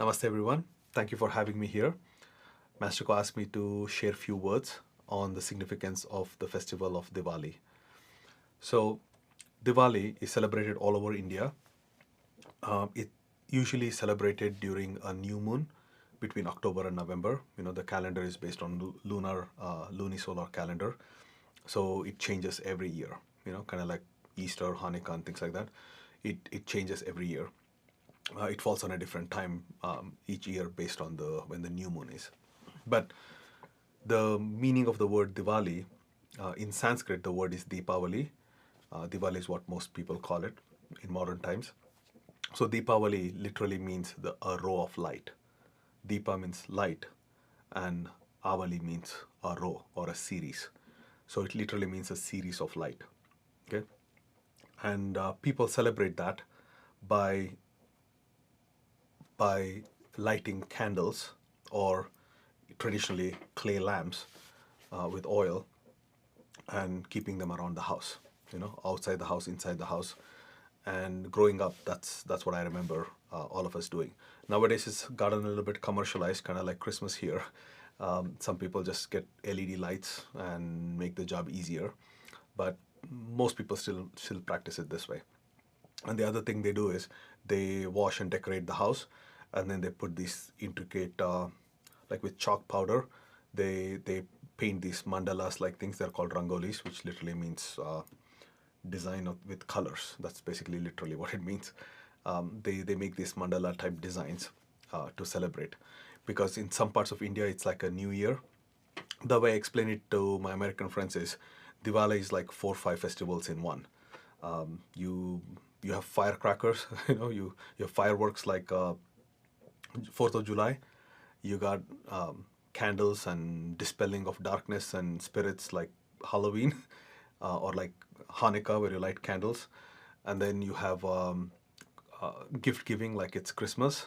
Namaste everyone. Thank you for having me here. Masterco asked me to share few words on the significance of the festival of Diwali. So, Diwali is celebrated all over India. It usually celebrated during a new moon between October and November. The calendar is based on lunar, lunisolar calendar, so it changes every year. Kind of like Easter, Hanukkah, and things like that. It changes every year. It falls on a different time each year based on the when the new moon is. But the meaning of the word Diwali in Sanskrit, the word is Deepavali. Diwali is what most people call it in modern times. So Deepavali literally means a row of light. Deepa means light, and Avali means a row or a series. So it literally means a series of light. Okay, and people celebrate that by by lighting candles or traditionally clay lamps with oil and keeping them around the house, outside the house, inside the house. And growing up, that's what I remember all of us doing. Nowadays, it's gotten a little bit commercialized, kind of like Christmas here. Some people just get LED lights and make the job easier, but most people still practice it this way. And the other thing they do is they wash and decorate the house, and then they put these intricate, like with chalk powder, they paint these mandalas like things. They're called rangolis, which literally means design with colors. That's basically literally what it means. They make these mandala type designs to celebrate, because in some parts of India it's like a new year. The way I explain it to my American friends is Diwali is like 4 or 5 festivals in one. You have firecrackers, you have fireworks like 4th of July. You got candles and dispelling of darkness and spirits like Halloween, or like Hanukkah where you light candles, and then you have gift giving like it's Christmas.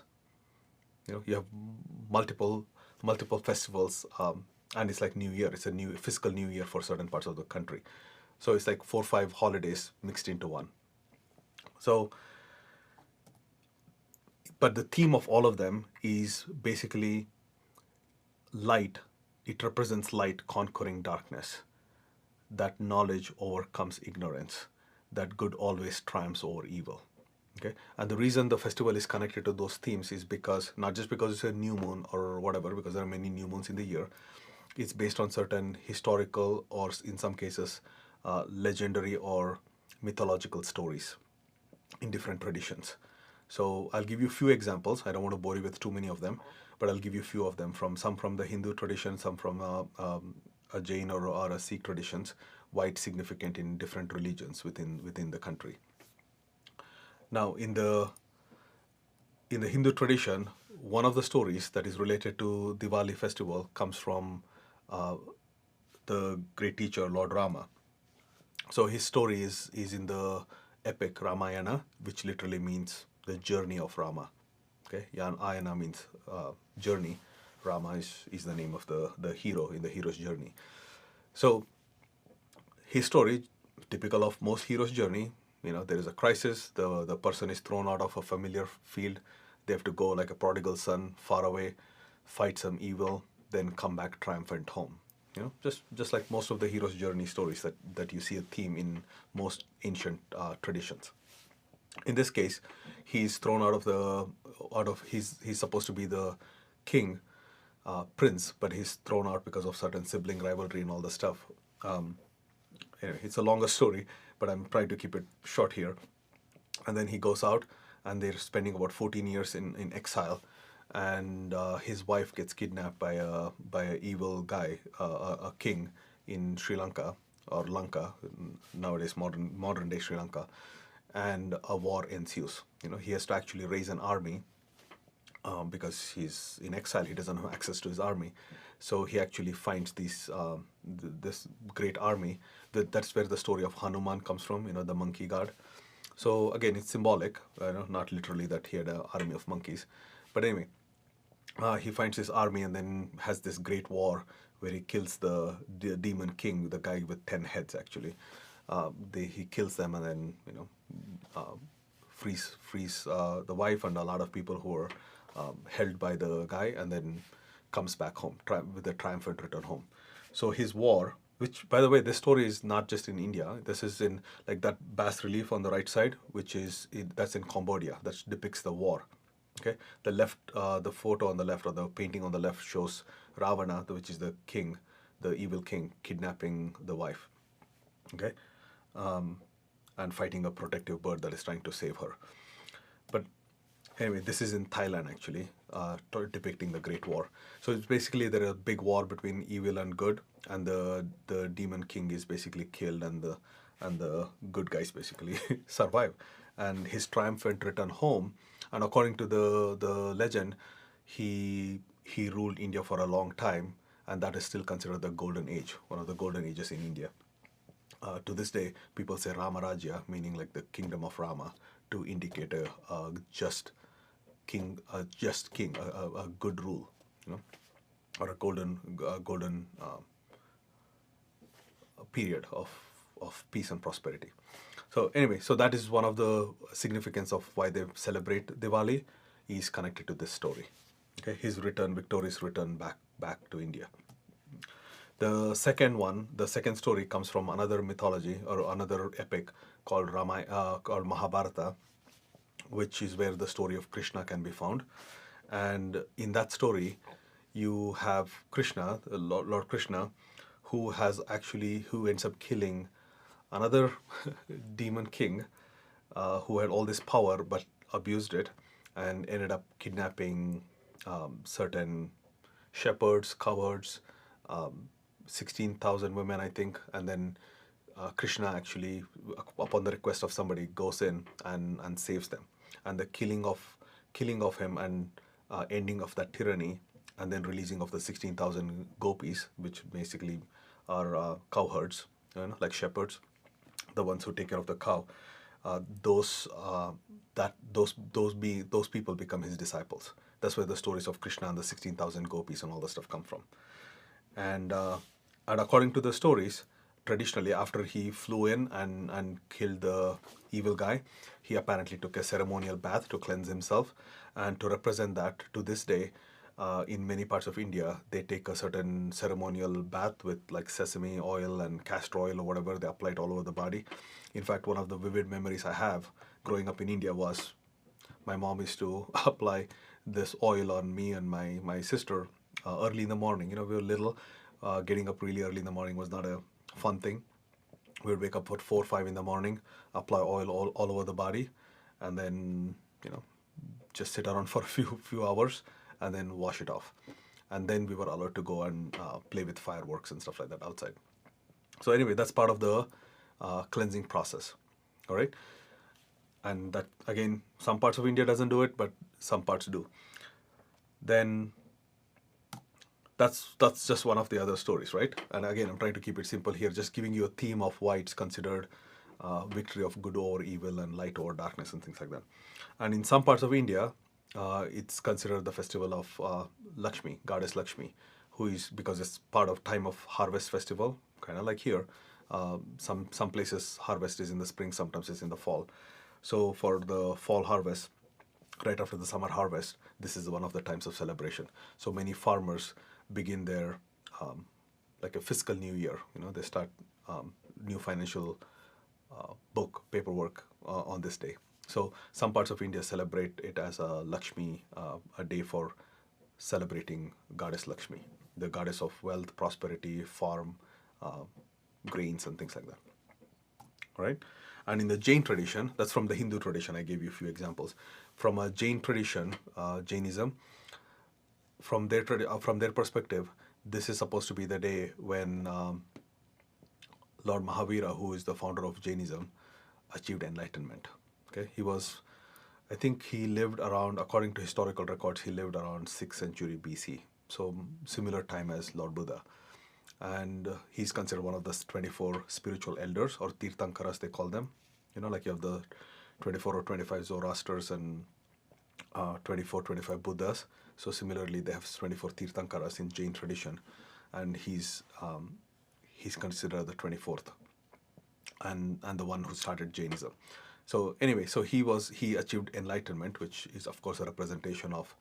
You have multiple festivals, and it's like New Year. It's a new fiscal New Year for certain parts of the country. So it's like 4 or 5 holidays mixed into one. So, but the theme of all of them is basically light. It represents light conquering darkness, that knowledge overcomes ignorance, that good always triumphs over evil. Okay, and the reason the festival is connected to those themes is because not just because it's a new moon or whatever, because there are many new moons in the year. It's based on certain historical or in some cases legendary or mythological stories in different traditions. So I'll give you a few examples. I don't want to bore you with too many of them, but I'll give you a few of them from some from the Hindu tradition, some from a Jain or a Sikh traditions, why it's significant in different religions within the country. Now, in the Hindu tradition, one of the stories that is related to Diwali festival comes from uh, the great teacher Lord Rama. So his story is in the epic Ramayana, which literally means the journey of Rama. Okay, Ayana means journey. Rama is the name of the hero in the hero's journey. So his story, typical of most heroes' journey, there is a crisis. The person is thrown out of a familiar field. They have to go like a prodigal son, far away, fight some evil, then come back triumphant home. Just like most of the hero's journey stories that you see a theme in most ancient traditions. In this case, he's thrown he's supposed to be the king, prince, but he's thrown out because of certain sibling rivalry and all the stuff. Anyway, it's a longer story, but I'm trying to keep it short here. And then he goes out, and they're spending about 14 years in exile, and his wife gets kidnapped by a evil guy, a king in Sri Lanka or Lanka, nowadays modern day Sri Lanka, and a war ensues. He has to actually raise an army because he's in exile. He doesn't have access to his army, so he actually finds this great army. That's where the story of Hanuman comes from. The monkey god. So again, it's symbolic. Not literally that he had an army of monkeys, but anyway, he finds his army and then has this great war where he kills the demon king, the guy with 10 heads actually. He kills them and then uh, frees the wife and a lot of people who were held by the guy, and then comes back home with a triumphant return home. So his war, which by the way, this story is not just in India. This is in like that bas relief on the right side, which is that's in Cambodia. That depicts the war. Okay, the left, the photo on the left or the painting on the left shows Ravana, which is the king, the evil king, kidnapping the wife. Okay, and fighting a protective bird that is trying to save her. But anyway, this is in Thailand actually, depicting the Great War. So it's basically there is a big war between evil and good, and the demon king is basically killed, and the good guys basically survive, and his triumphant return home. And according to the legend, he ruled India for a long time, and that is still considered the golden age, one of the golden ages in India. To this day, people say Ramarajya, meaning like the kingdom of Rama, to indicate a just king, a good rule, you know, or a golden period of peace and prosperity. So anyway, so that is one of the significance of why they celebrate Diwali, is connected to this story. Okay, his return, victorious return back to India. The second story comes from another mythology or another epic called called Mahabharata, which is where the story of Krishna can be found. And in that story, you have Krishna, Lord Krishna, who ends up killing another demon king who had all this power but abused it, and ended up kidnapping certain shepherds, cowards, 16,000 women, I think, and then Krishna actually, upon the request of somebody, goes in and saves them. And the killing of him and ending of that tyranny, and then releasing of the 16,000 gopis, which basically are cowherds, you know, like shepherds, the ones who take care of the cow. Those people become his disciples. That's where the stories of Krishna and the 16,000 gopis and all the stuff come from. And according to the stories, traditionally, after he flew in and killed the evil guy, he apparently took a ceremonial bath to cleanse himself. And to represent that, to this day, in many parts of India, they take a certain ceremonial bath with like sesame oil and castor oil or whatever. They apply it all over the body. In fact, one of the vivid memories I have growing up in India was my mom used to apply this oil on me and my sister early in the morning. You know, we were little. Getting up really early in the morning was not a fun thing. We would wake up at 4 or 5 in the morning, apply oil all over the body, and then, you know, just sit around for a few hours and then wash it off. And then we were allowed to go and play with fireworks and stuff like that outside. So anyway, that's part of the cleansing process. All right. And that, again, some parts of India doesn't do it, but some parts do. Then that's just one of the other stories, right? And again, I'm trying to keep it simple here, just giving you a theme of why it's considered victory of good over evil and light over darkness and things like that. And in some parts of India, it's considered the festival of Lakshmi, goddess Lakshmi, who is, because it's part of time of harvest festival, kind of like here. Some places harvest is in the spring, sometimes it's in the fall. So for the fall harvest, right after the summer harvest, this is one of the times of celebration. So many farmers begin their like a fiscal new year. You know, they start new financial paperwork on this day. So some parts of India celebrate it as a Lakshmi, a day for celebrating goddess Lakshmi, the goddess of wealth, prosperity, farm, grains, and things like that. All right. And in the Jain tradition, that's from the Hindu tradition. I gave you a few examples. From a Jain tradition, Jainism, from their perspective, this is supposed to be the day when Lord Mahavira, who is the founder of Jainism, achieved enlightenment. Okay, I think he lived around, according to historical records, he lived around 6th century BC, so similar time as Lord Buddha. And he's considered one of the 24 spiritual elders, or Tirthankaras they call them. You know, like you have the 24 or 25 Zoroasters and 24, 25 Buddhas. So similarly, they have 24 Tirthankaras in Jain tradition, and he's considered the 24th and the one who started Jainism. So anyway, so he achieved enlightenment, which is of course a representation of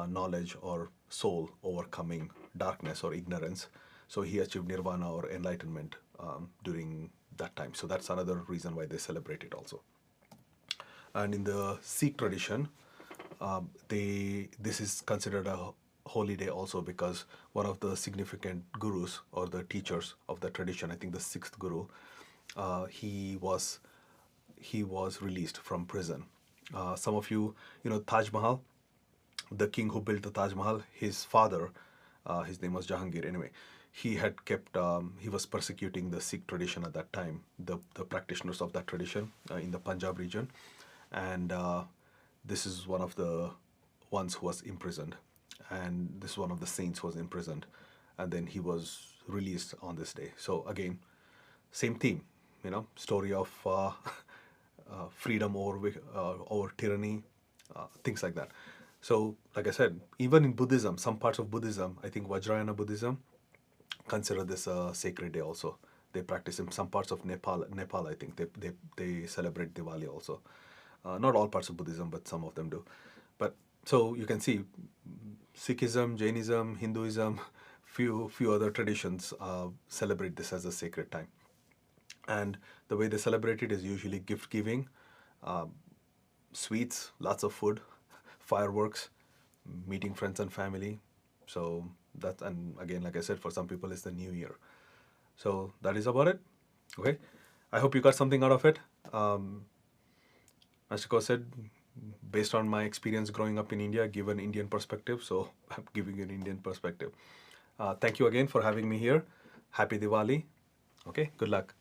knowledge or soul overcoming darkness or ignorance. So he achieved nirvana or enlightenment during that time. So that's another reason why they celebrate it also. And in the Sikh tradition, this is considered a holy day also, because one of the significant gurus or the teachers of the tradition, I think the sixth guru, he was released from prison. Some of you, Taj Mahal, the king who built the Taj Mahal, his father, his name was Jahangir. Anyway, he was persecuting the Sikh tradition at that time, the practitioners of that tradition in the Punjab region, and this is one of the ones who was imprisoned, and this is one of the saints who was imprisoned, and then he was released on this day. So again, same theme, story of freedom over tyranny, things like that. So, like I said, even in Buddhism, some parts of Buddhism, I think Vajrayana Buddhism, consider this a sacred day also. They practice in some parts of Nepal, I think they celebrate Diwali also. Not all parts of Buddhism, but some of them do. But so you can see Sikhism, Jainism, Hinduism, few other traditions celebrate this as a sacred time. And the way they celebrate it is usually gift giving, sweets, lots of food, fireworks, meeting friends and family. So that, and again, like I said, for some people, it's the new year. So that is about it. Okay. I hope you got something out of it. Master Ko said, based on my experience growing up in India, give an Indian perspective. So I'm giving you an Indian perspective. Thank you again for having me here. Happy Diwali. Okay. Good luck.